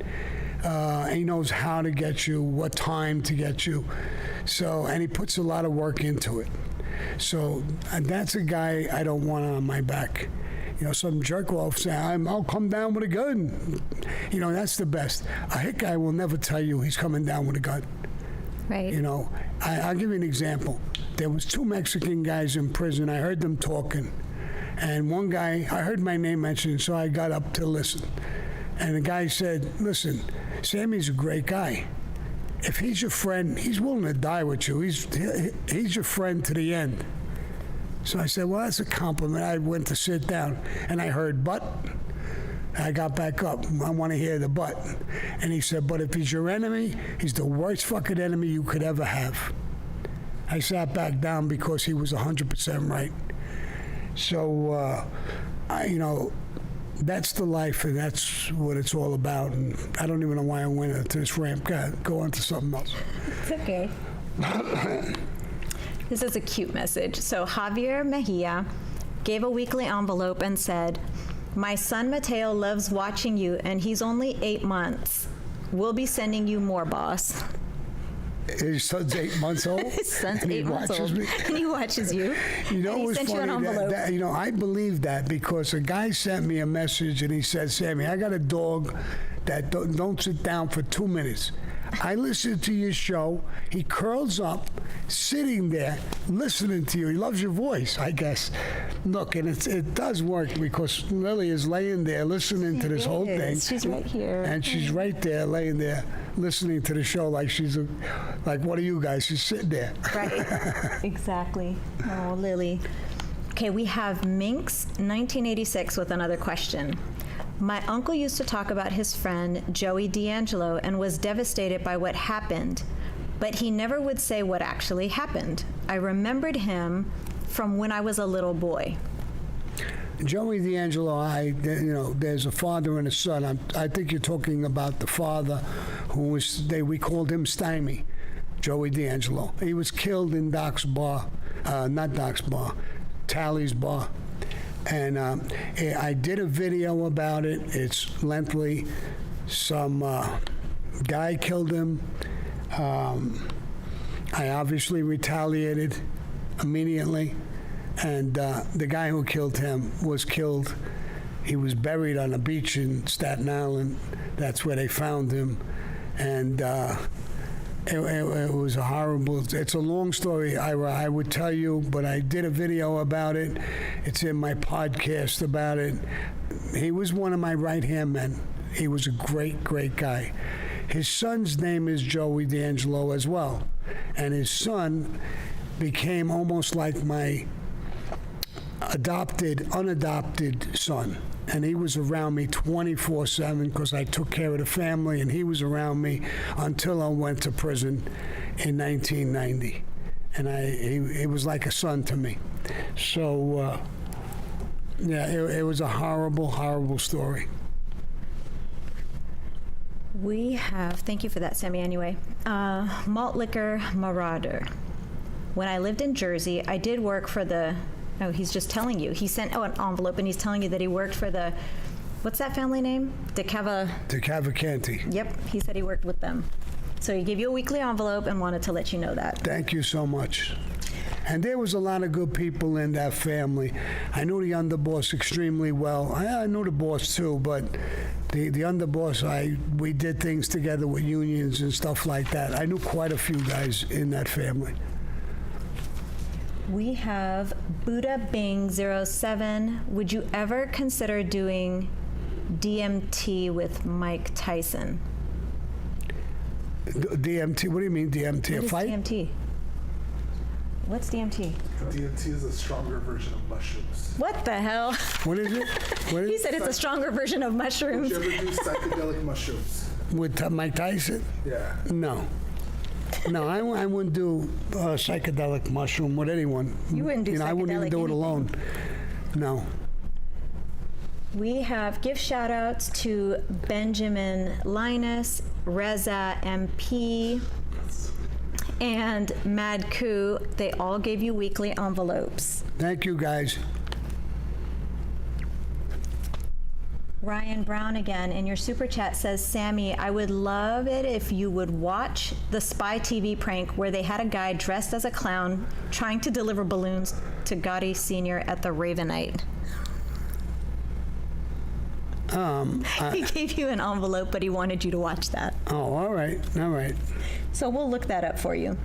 He knows how to get you, what time to get you. And he puts a lot of work into it. So that's a guy I don't want on my back. Some jerk off saying, I'll come down with a gun. That's the best. A hit guy will never tell you he's coming down with a gun. Right. I'll give you an example. There was 2 Mexican guys in prison. I heard them talking. And one guy, I heard my name mentioned, so I got up to listen. And the guy said, listen, Sammy's a great guy. If he's your friend, he's willing to die with you. He's your friend to the end. So I said, well, that's a compliment. I went to sit down, and I heard, but. I got back up. I want to hear the but. And he said, but if he's your enemy, he's the worst fucking enemy you could ever have. I sat back down because he was 100% right. So, that's the life, and that's what it's all about. And I don't even know why I went into this ramp. Go on to something else. It's okay. This is a cute message. So Javier Mejia gave a weekly envelope and said, my son Mateo loves watching you, and he's only 8 months. We'll be sending you more, boss. His son's 8 months old? His son's 8 months old. And he watches you. It was funny. I believe that because a guy sent me a message and he said, Sammy, I got a dog that don't sit down for 2 minutes. I listened to your show. He curls up, sitting there, listening to you. He loves your voice, I guess. Look, and it does work because Lily is laying there listening to this whole thing. She's right here. And she's right there, laying there, listening to the show like she's like one of you guys. She's sitting there. Right. Exactly. Oh, Lily. Okay, we have Minx 1986 with another question. My uncle used to talk about his friend Joey D'Angelo and was devastated by what happened, but he never would say what actually happened. I remembered him from when I was a little boy. Joey D'Angelo, there's a father and a son. I think you're talking about the father who we called him Stymie, Joey D'Angelo. He was killed in Doc's bar, not Doc's bar, Tally's bar. And I did a video about it. It's lengthy. Some guy killed him. I obviously retaliated immediately. And the guy who killed him was killed. He was buried on a beach in Staten Island. That's where they found him. And It was a horrible, it's a long story, Ira, I would tell you, but I did a video about it. It's in my podcast about it. He was one of my right-hand men. He was a great, great guy. His son's name is Joey D'Angelo as well. And his son became almost like my unadopted son. And he was around me 24/7 because I took care of the family, and he was around me until I went to prison in 1990. And he was like a son to me. So, yeah, it was a horrible, horrible story. We have, thank you for that, Sammy, anyway. Malt Liquor Marauder. When I lived in Jersey, I did work for the, oh, he's just telling you. He sent, an envelope, and he's telling you that he worked for the, what's that family name? DeCavalcanti. Yep, he said he worked with them. So he gave you a weekly envelope and wanted to let you know that. Thank you so much. And there was a lot of good people in that family. I knew the underboss extremely well. I knew the boss too, but the underboss, we did things together with unions and stuff like that. I knew quite a few guys in that family. We have Buddha Bing 07. Would you ever consider doing DMT with Mike Tyson? DMT? What do you mean DMT? What A is fight? DMT? What's DMT? DMT is a stronger version of mushrooms. What the hell? What is it? What He is said it's a stronger version of Did mushrooms. you ever do psychedelic mushrooms? With Mike Tyson? Yeah. No. No, I wouldn't do psychedelic mushroom with anyone. You wouldn't do I wouldn't even psychedelic do it anything. alone. No. We have gift shout outs to Benjamin Linus, Reza MP, and Mad Coup. They all gave you weekly envelopes. Thank you, guys. Ryan Brown again in your super chat says, Sammy, I would love it if you would watch the Spy TV prank where they had a guy dressed as a clown trying to deliver balloons to Gotti Sr. at the Ravenite. He gave you an envelope, but he wanted you to watch that. Oh, all right. All right. So we'll look that up for you.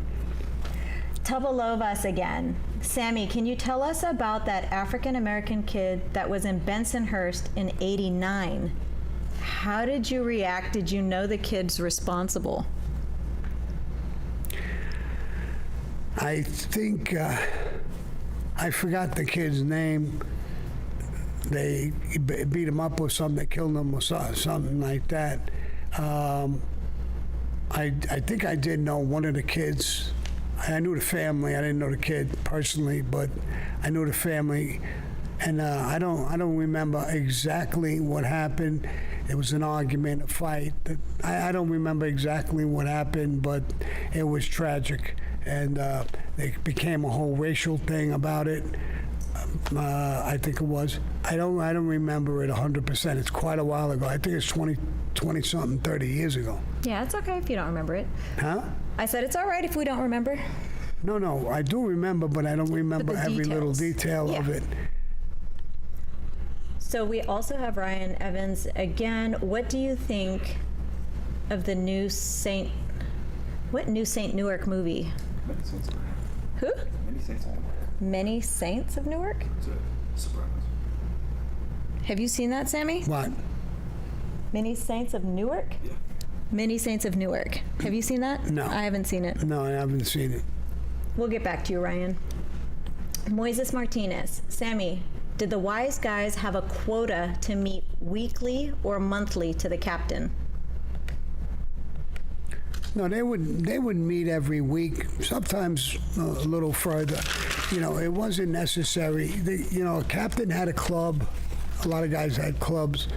Tubalovas again. Sammy, can you tell us about that African-American kid that was in Bensonhurst in '89? How did you react? Did you know the kid's responsible? I think I forgot the kid's name. They beat him up or something. They killed him or something like that. I think I did know one of the kids. I knew the family. I didn't know the kid personally, but I knew the family. And I don't remember exactly what happened. It was an argument, a fight. I don't remember exactly what happened, but it was tragic. And it became a whole racial thing about it. I think it was. I don't remember it 100%. It's quite a while ago. I think it's 20-something, 30 years ago. Yeah, it's okay if you don't remember it. Huh? I said it's all right if we don't remember. No, I do remember, but I don't remember the every little details. detail of it. So we also have Ryan Evans again. What do you think of the new Saint Newark movie? Many Saints of Newark. Who? Many Saints of Newark. Many Saints of Newark? It's a Sopranos. Have you seen that, Sammy? What? Many Saints of Newark? Yeah. Many Saints of Newark. Have you seen that? No. I haven't seen it. No, I haven't seen it. We'll get back to you, Ryan. Moises Martinez. Sammy, did the wise guys have a quota to meet weekly or monthly to the captain? No, they would meet every week, sometimes a little further. It wasn't necessary. A captain had a club. A lot of guys had clubs.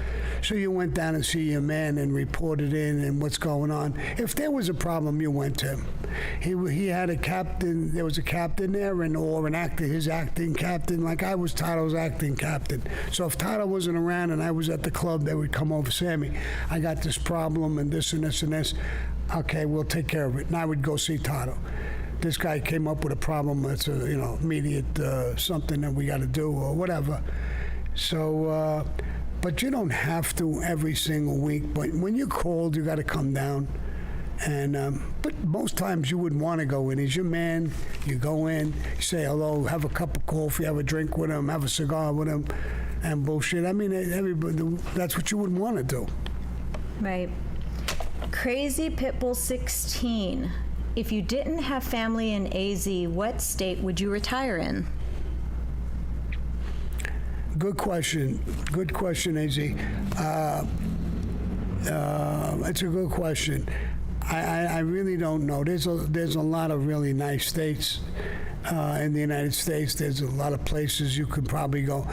So you went down and see your man and reported in and what's going on. If there was a problem, you went to him. He had a captain. There was a captain there, or an actor, his acting captain. Like I was Tato's acting captain. So if Tato wasn't around and I was at the club, they would come over, Sammy, I got this problem and this and this and this. Okay, we'll take care of it. And I would go see Tato. This guy came up with a problem. It's immediate something that we got to do or whatever. So, but you don't have to every single week. But when you're called, you got to come down. And but most times you wouldn't want to go in. He's your man. You go in, you say hello, have a cup of coffee, have a drink with him, have a cigar with him, and bullshit. I mean, everybody, that's what you would want to do. Right. Crazy Pitbull 16. If you didn't have family in AZ, what state would you retire in? Good question. Good question, AZ. It's a good question. I really don't know. There's a lot of really nice states in the United States. There's a lot of places you could probably go.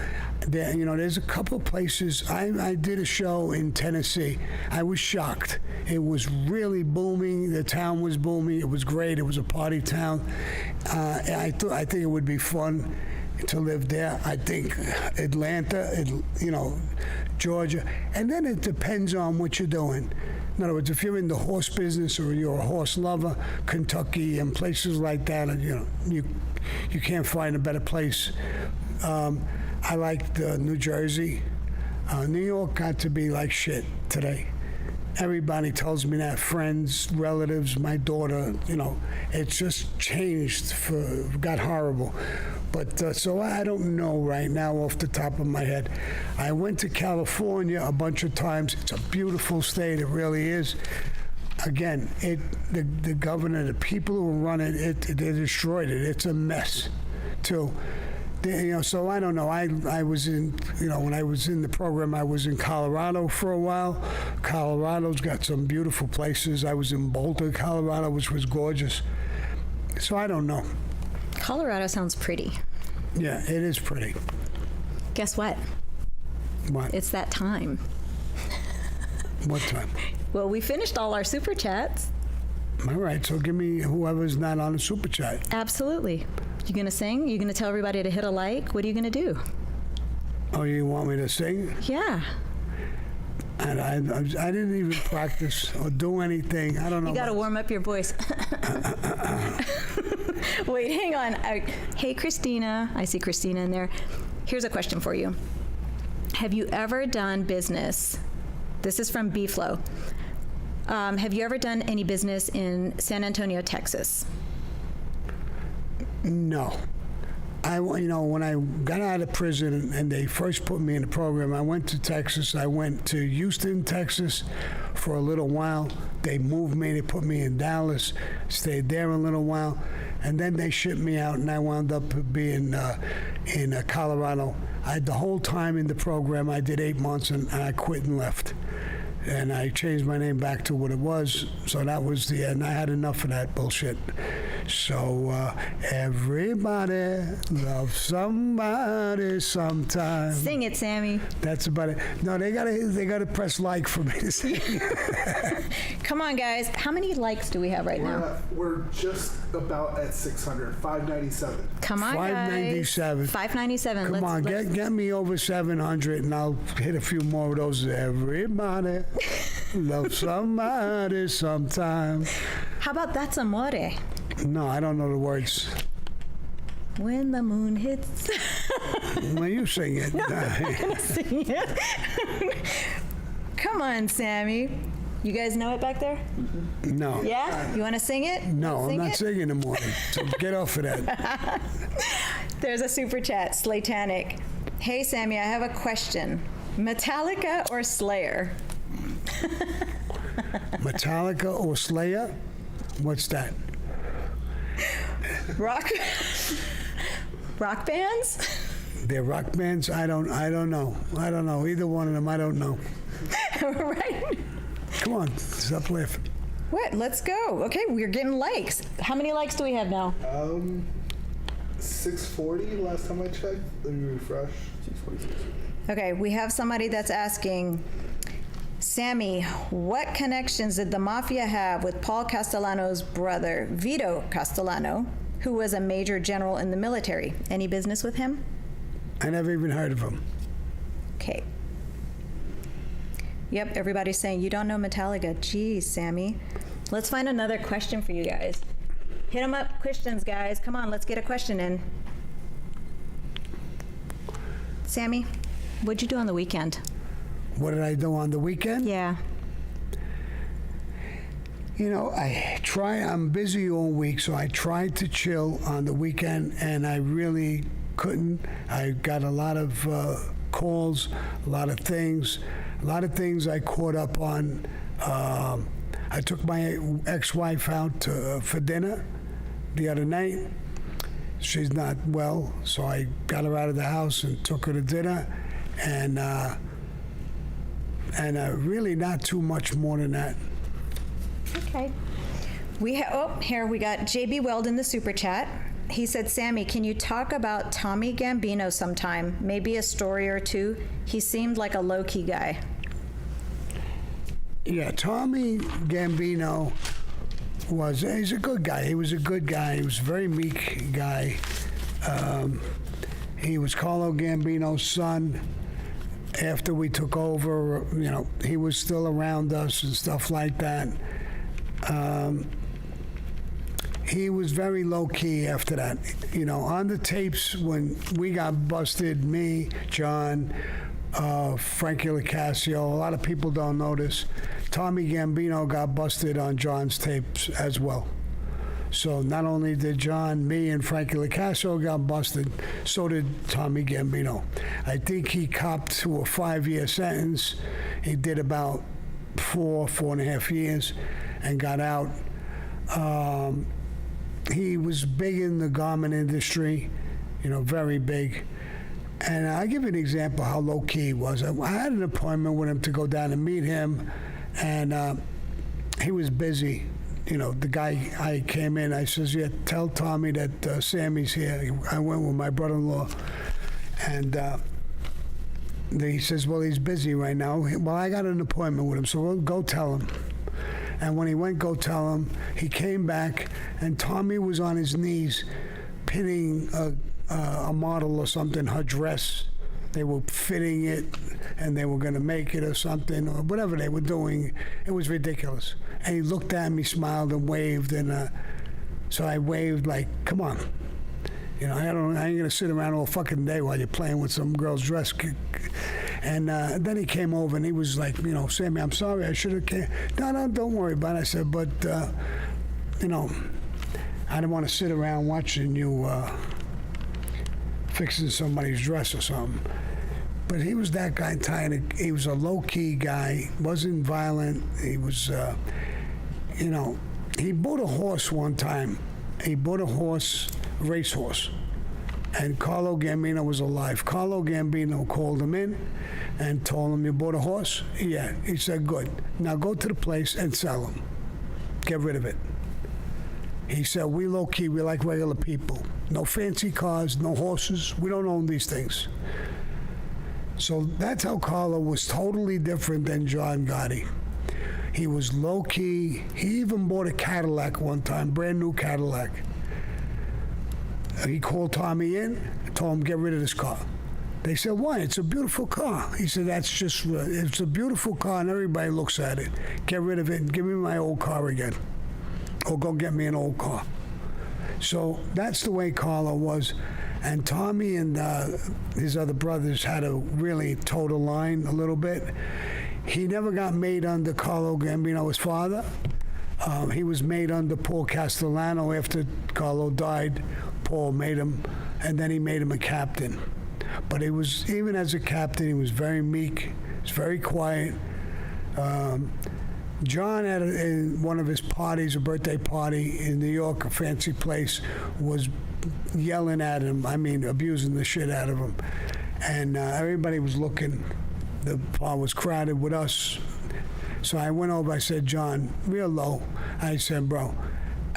There's a couple places. I did a show in Tennessee. I was shocked. It was really booming. The town was booming. It was great. It was a party town. I think it would be fun to live there. I think Atlanta, Georgia. And then it depends on what you're doing. In other words, if you're in the horse business or you're a horse lover, Kentucky and places like that, you can't find a better place. I liked New Jersey. New York got to be like shit today. Everybody tells me that, friends, relatives, my daughter, it's just changed, got horrible. But so I don't know right now off the top of my head. I went to California a bunch of times. It's a beautiful state, it really is. Again, the governor, the people who run it, they destroyed it. It's a mess, too. So I don't know. I was in, when I was in the program, I was in Colorado for a while. Colorado's got some beautiful places. I was in Boulder, Colorado, which was gorgeous. So I don't know. Colorado sounds pretty. Yeah, it is pretty. Guess what? What? It's that time. What time? Well, we finished all our super chats. All right, so give me whoever's not on the super chat. Absolutely. You gonna sing? You gonna tell everybody to hit a like? What are you gonna do? Oh, you want me to sing? Yeah. And I didn't even practice or do anything. I don't know. You gotta warm up your voice. Wait, hang on. Hey, Christina. I see Christina in there. Here's a question for you. Have you ever done business? This is from B-Flow. Have you ever done any business in San Antonio, Texas? No. When I got out of prison and they first put me in the program, I went to Texas. I went to Houston, Texas for a little while. They moved me. They put me in Dallas, stayed there a little while, and then they shipped me out, and I wound up being in Colorado. The whole time in the program, I did 8 months, and I quit and left. And I changed my name back to what it was. So that was the end. I had enough of that bullshit. So everybody loves somebody sometime. Sing it, Sammy. That's about it. No, they gotta press like for me to sing. Come on, guys. How many likes do we have right now? We're just about at 600, 597. Come on, 597. guys. 597. Come on, get me over 700, and I'll hit a few more of those. Everybody loves somebody sometime. How about That's Amore? No, I don't know the words. When the moon hits. Well, you sing it. No, I'm not gonna sing it. Come on, Sammy. You guys know it back there? No. Yeah? You want to sing it? No, I'm not it? singing in the morning. So get off of that. There's a super chat, Slatanic. Hey, Sammy, I have a question. Metallica or Slayer? Metallica or Slayer? What's that? Rock bands? They're rock bands? I don't know. I don't know. Either one of them, I don't know. Right. Come on, stop laughing. What? Let's go. Okay, we're getting likes. How many likes do we have now? 640 last time I checked. Let me refresh. 646. Okay, we have somebody that's asking, Sammy, what connections did the Mafia have with Paul Castellano's brother, Vito Castellano, who was a major general in the military? Any business with him? I never even heard of them. Okay. Yep, everybody's saying you don't know Metallica. Jeez, Sammy. Let's find another question for you guys. Hit them up, questions, guys. Come on, let's get a question in. Sammy, what'd you do on the weekend? What did I do on the weekend? Yeah. You know, I'm busy all week, so I tried to chill on the weekend, and I really couldn't. I got a lot of calls, a lot of things I caught up on. I took my ex-wife out for dinner the other night. She's not well, so I got her out of the house and took her to dinner, and really not too much more than that. Okay. Here we got JB Weld in the super chat. He said, Sammy, can you talk about Tommy Gambino sometime? Maybe a story or two. He seemed like a low-key guy. Yeah, Tommy Gambino he's a good guy. He was a good guy. He was a very meek guy. He was Carlo Gambino's son. After we took over, you know, he was still around us and stuff like that. He was very low-key after that. You know, on the tapes, when we got busted, me, John, Frankie LaCasio, a lot of people don't know this, Tommy Gambino got busted on John's tapes as well. So not only did John, me, and Frankie LaCasio got busted, so did Tommy Gambino. I think he copped to a 5-year sentence. He did about 4.5 years and got out. He was big in the garment industry, you know, very big. And I'll give you an example how low-key he was. I had an appointment with him to go down and meet him, and he was busy. You know, the guy, I came in, I says, yeah, tell Tommy that Sammy's here. I went with my brother-in-law, and he says, well, he's busy right now. Well, I got an appointment with him, so we'll go tell him. And when he went, go tell him, he came back, and Tommy was on his knees pinning a model or something, her dress. They were fitting it, and they were going to make it or something, or whatever they were doing. It was ridiculous. And he looked at me, smiled, and waved, and so I waved like, come on. You know, I ain't going to sit around all fucking day while you're playing with some girl's dress. And then he came over, and he was like, you know, Sammy, I'm sorry, I should have came. No, don't worry about it. I said, but, you know, I didn't want to sit around watching you fixing somebody's dress or something. But he was that guy, he was a low-key guy, wasn't violent. He was, you know, he bought a horse one time. He bought a horse, a racehorse. And Carlo Gambino was alive. Carlo Gambino called him in and told him, you bought a horse? Yeah. He said, good. Now go to the place and sell him. Get rid of it. He said, we low-key, we like regular people. No fancy cars, no horses. We don't own these things. So that's how Carlo was totally different than John Gotti. He was low-key. He even bought a Cadillac one time, brand new Cadillac. He called Tommy in and told him, get rid of this car. They said, why? It's a beautiful car. He said, it's a beautiful car and everybody looks at it. Get rid of it and give me my old car again. Or go get me an old car. So that's the way Carlo was. And Tommy and his other brothers had to really toe the line a little bit. He never got made under Carlo Gambino, his father. He was made under Paul Castellano after Carlo died. Paul made him, and then he made him a captain. But he was, even as a captain, he was very meek, he was very quiet. John at one of his parties, a birthday party in New York, a fancy place, was yelling at him, I mean, abusing the shit out of him. And everybody was looking. The bar was crowded with us. So I went over, I said, John, real low. I said, bro,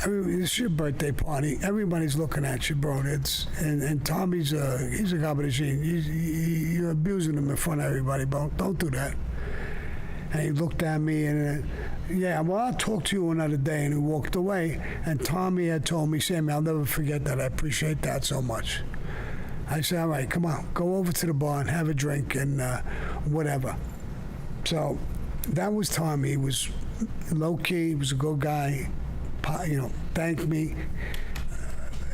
this is your birthday party. Everybody's looking at you, bro. And Tommy's he's a gabardine. You're abusing him in front of everybody, bro. Don't do that. And he looked at me and, yeah, well, I'll talk to you another day. And he walked away. And Tommy had told me, Sammy, I'll never forget that. I appreciate that so much. I said, all right, come on, go over to the bar and have a drink and whatever. So that was Tommy. He was low-key. He was a good guy. You know, thanked me.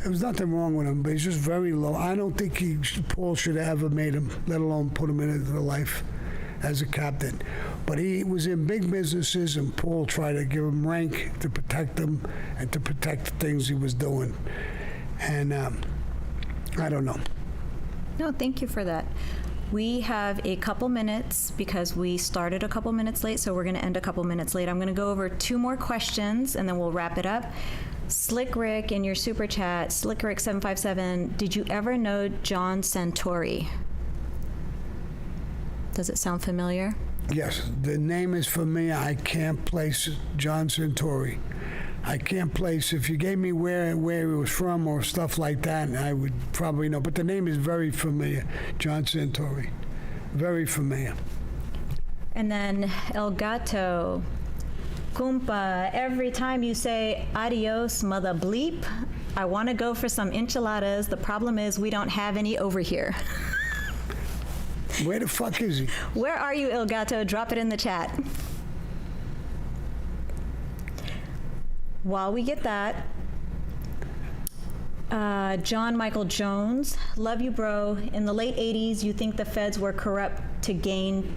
There was nothing wrong with him, but he's just very low. I don't think Paul should have ever made him, let alone put him into the life as a captain. But he was in big businesses, and Paul tried to give him rank to protect him and to protect the things he was doing. And I don't know. No, thank you for that. We have a couple minutes because we started a couple minutes late, so we're going to end a couple minutes late. I'm going to go over 2 more questions, and then we'll wrap it up. Slick Rick in your super chat, Slick Rick 757, did you ever know John Santori? Does it sound familiar? Yes, the name is familiar. I can't place John Santori. I can't place, if you gave me where he was from or stuff like that, I would probably know. But the name is very familiar, John Santori. Very familiar. And then El Gato, Kumpa, every time you say adios, mother bleep, I want to go for some enchiladas. The problem is we don't have any over here. Where the fuck is he? Where are you, El Gato? Drop it in the chat. While we get that, John Michael Jones, love you, bro. In the late 80s, you think the feds were corrupt to gain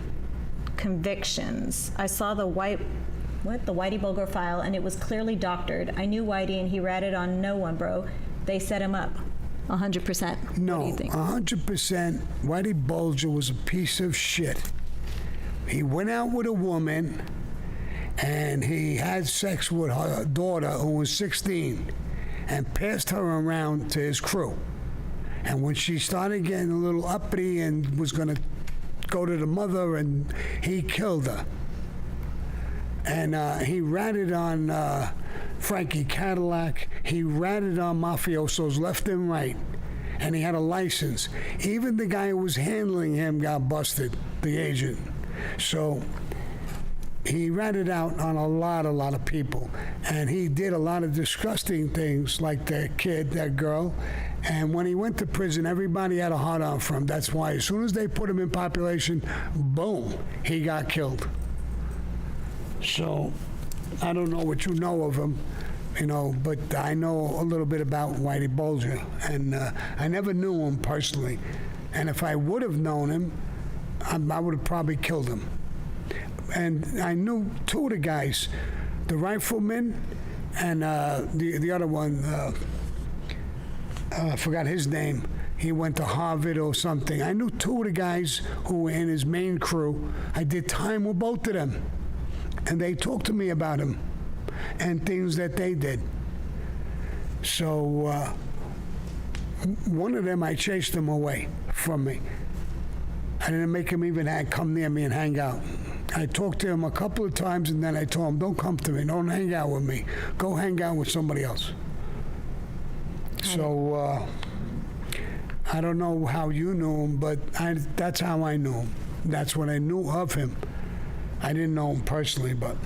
convictions. I saw the Whitey Bulger file, and it was clearly doctored. I knew Whitey, and he ratted on no one, bro. They set him up. 100%. No, What do you think? 100%. Whitey Bulger was a piece of shit. He went out with a woman, and he had sex with her daughter, who was 16, and passed her around to his crew. And when she started getting a little uppity and was going to go to the mother, and he killed her. And he ratted on Frankie Cadillac. He ratted on mafiosos left and right. And he had a license. Even the guy who was handling him got busted, the agent. So he ratted out on a lot of people. And he did a lot of disgusting things, like that girl. And when he went to prison, everybody had a hard-on for him. That's why as soon as they put him in population, boom, he got killed. So I don't know what you know of him, but I know a little bit about Whitey Bulger. And I never knew him personally. And if I would have known him, I would have probably killed him. And I knew 2 of the guys, the rifleman and the other one, I forgot his name. He went to Harvard or something. I knew 2 of the guys who were in his main crew. I did time with both of them. And they talked to me about him and things that they did. So one of them, I chased him away from me. I didn't make him even come near me and hang out. I talked to him a couple of times, and then I told him, don't come to me, don't hang out with me. Go hang out with somebody else. So I don't know how you knew him, but that's how I knew him. That's what I knew of him. I didn't know him personally, but...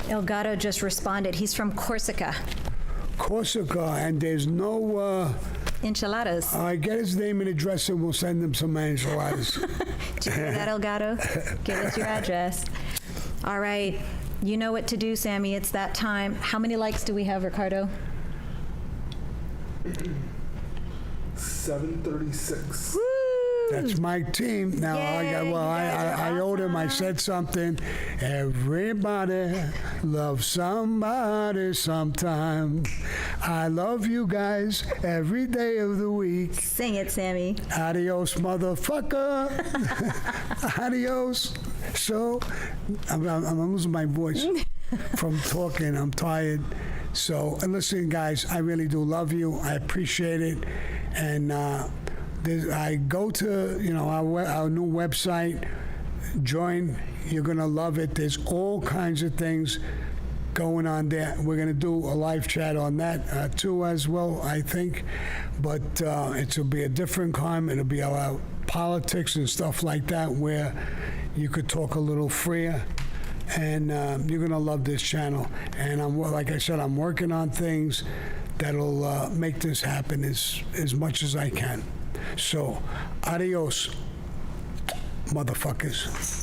El Gato just responded. He's from Corsica. Corsica, and there's no... Enchiladas. I get his name and address, and we'll send him some enchiladas. Did you hear that, El Gato? Give us your address. All right. You know what to do, Sammy. It's that time. How many likes do we have, Ricardo? 736. Woo! That's my team. Now, I owed him. I said something. Everybody loves somebody sometime. I love you guys every day of the week. Sing it, Sammy. Adios, motherfucker. Adios. So, I'm losing my voice from talking. I'm tired. So, listen, guys, I really do love you. I appreciate it. And I go to, our new website, join. You're going to love it. There's all kinds of things going on there. We're going to do a live chat on that too as well, I think. But it'll be a different time. It'll be about politics and stuff like that, where you could talk a little freer. And you're going to love this channel. And like I said, I'm working on things that'll make this happen as much as I can. So, adios, motherfuckers.